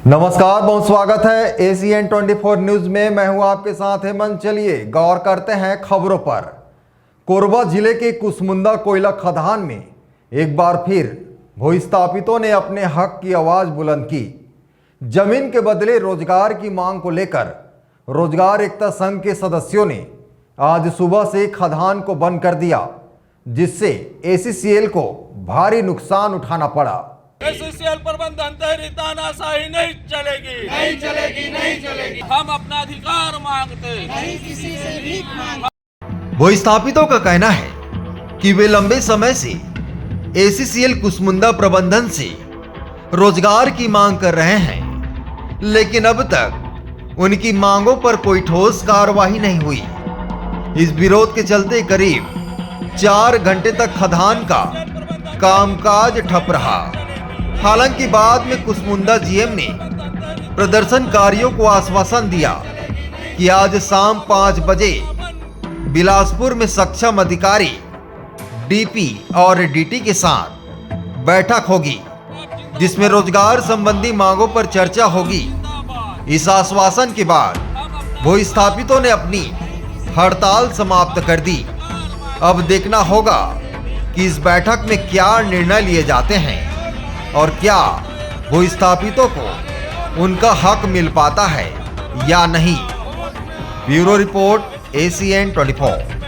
नमस्कार, बहुत स्वागत है ACN 24 न्यूज में। मैं हूं आपके साथ हेमंत। चलिए गौर करते हैं खबरों पर। कोरबा जिले के कुसमुंदा कोयला खदान में एक बार फिर भूस्थापितों ने अपने हक की आवाज बुलंद की। जमीन के बदले रोजगार की मांग को लेकर रोजगार एकता संघ के सदस्यों ने आज सुबह से खदान को बंद कर दिया, जिससे ACCL को भारी नुकसान उठाना पड़ा। ACCL प्रबंधन तेरी तानाशाही नहीं चलेगी, नहीं चलेगी, नहीं चलेगी। हम अपना अधिकार मांगते, नहीं किसी से भीख मांगते। भूस्थापितों का कहना है कि वे लंबे समय से ACCL कुसमुंदा प्रबंधन से रोजगार की मांग कर रहे हैं, लेकिन अब तक उनकी मांगों पर कोई ठोस कार्रवाई नहीं हुई। इस विरोध के चलते करीब 4 घंटे तक खदान का कामकाज ठप रहा। हालांकि बाद में कुसमुंदा GM ने प्रदर्शनकारियों को आश्वासन दिया कि आज शाम 5 बजे बिलासपुर में सक्षम अधिकारी DP और DT के साथ बैठक होगी, जिसमें रोजगार संबंधी मांगों पर चर्चा होगी। इस आश्वासन के बाद भूस्थापितों ने अपनी हड़ताल समाप्त कर दी। अब देखना होगा कि इस बैठक में क्या निर्णय लिए जाते हैं और क्या भूस्थापितों को उनका हक मिल पाता है या नहीं। Bureau report ACN 24।